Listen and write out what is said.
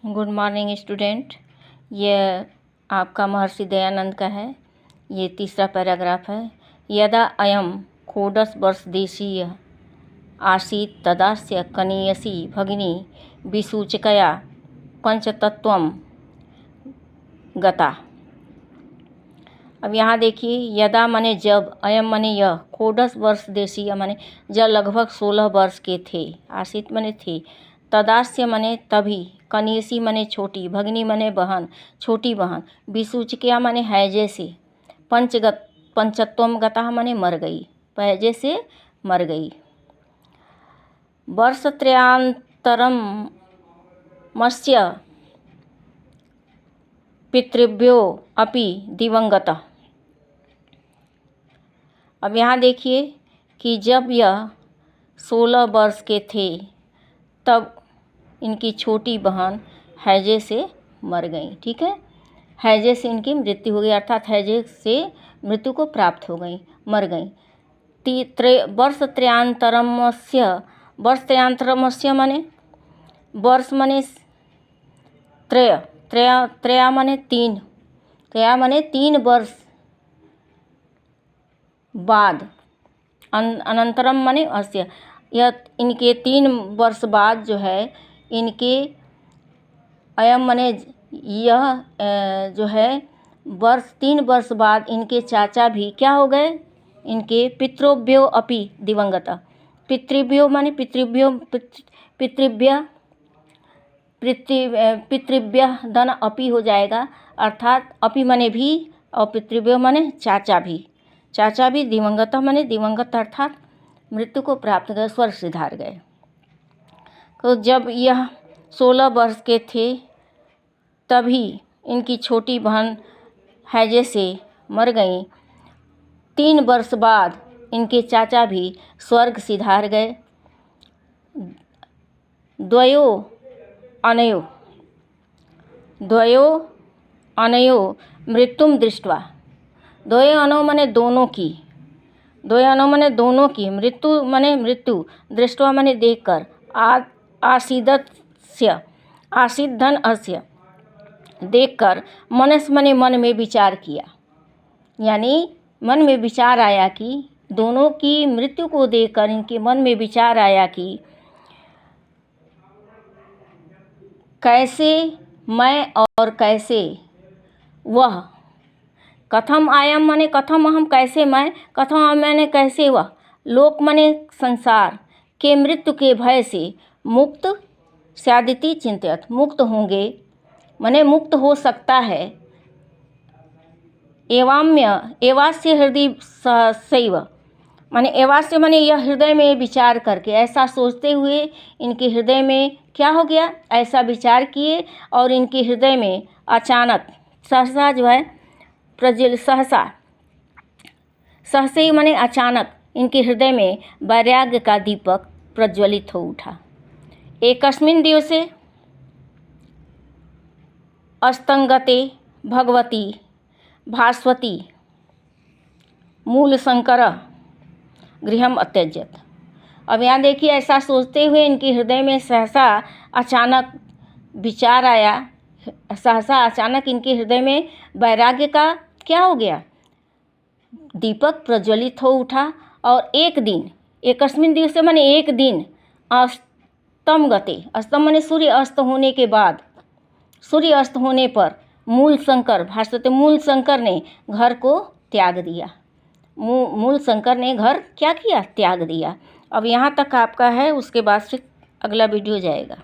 Good morning student. यह आपका महर्षि दयानंद का है। ये तीसरा पैराग्राफ है। यदा अयम षोडश वर्ष देशीय आसीत् तदास्य कनीयसी भगिनी विसूचकया पंचतत्वम गता। अब यहाँ देखिए, यदा माने जब, अयम माने यह, षोडश वर्ष देशीय माने जब लगभग 16 वर्ष के थे, आसित माने थे, तदास्य माने तभी, कनीसी माने छोटी, भगिनी माने बहन, छोटी बहन, विसूचकिया माने हैजे से, पंचत्वम गता माने मर गई, हैजे से मर गई। वर्षत्रयान्तरम मत्स्य पितृभ्यो अपि दिवंगता। अब यहाँ देखिए कि जब यह 16 वर्ष के थे तब इनकी छोटी बहन हैजे से मर गई। ठीक है, हैजे से इनकी मृत्यु हो गई, अर्थात हैजे से मृत्यु को प्राप्त हो गई, मर गई। वर्षत्रयान्तरमस्य माने वर्ष माने त्रया माने तीन, त्रया माने 3 वर्ष बाद, अनंतरम माने अस्य, यह इनके 3 वर्ष बाद जो है इनके, अयम माने यह जो है 3 वर्ष बाद इनके चाचा भी क्या हो गए, इनके पितृभ्यो अपि दिवंगता। पितृभ्यो माने पितृभ्य धन अपि हो जाएगा, अर्थात अपि माने भी और पितृभ्यो माने चाचा भी दिवंगता माने दिवंगत, अर्थात मृत्यु को प्राप्त गए, स्वर्ग सिधार गए। तो जब यह 16 वर्ष के थे तभी इनकी छोटी बहन हैजे से मर गई। 3 वर्ष बाद इनके चाचा भी स्वर्ग सिधार गए। द्वयो अनयो मृत्युम दृष्ट्वा। द्वयो अनो माने दोनों की, द्वयो अनो माने दोनों की, मृत्यु माने मृत्यु, दृष्ट्वा माने देखकर, आसीद धन अस्य, देखकर, मनस माने मन में विचार किया, यानी मन में विचार आया कि दोनों की मृत्यु को देखकर इनके मन में विचार आया कि कैसे मैं और कैसे वह, कथम आयम माने कथम अहम, कैसे मैं, कथम मैंने कैसे वह, लोक माने संसार के मृत्यु के भय से मुक्त स्यादिति चिंतित, मुक्त होंगे माने मुक्त हो सकता है। एवास्य हृदय सैव माने एवास्य माने यह हृदय में विचार करके, ऐसा सोचते हुए इनके हृदय में क्या हो गया, ऐसा विचार किए और इनके हृदय में अचानक सहसा जो है सहसा माने अचानक इनके हृदय में वैराग्य का दीपक प्रज्वलित हो उठा। एकस्मिन् दिवसे अस्तंगते भगवती भास्वती मूलशंकर गृहम अत्यजत। अब यहाँ देखिए, ऐसा सोचते हुए इनके हृदय में सहसा अचानक विचार आया, सहसा अचानक इनके हृदय में वैराग्य का क्या हो गया, दीपक प्रज्वलित हो उठा। और एक दिन, एकस्मिन् दिवसे माने एक दिन, अस्तम गते, अस्तम माने सूर्य अस्त होने के बाद, सूर्य अस्त होने पर मूल शंकर भास्वती, मूल शंकर ने घर को त्याग दिया, मूल शंकर ने घर क्या किया, त्याग दिया। अब यहाँ तक आपका है, उसके बाद फिर अगला वीडियो जाएगा।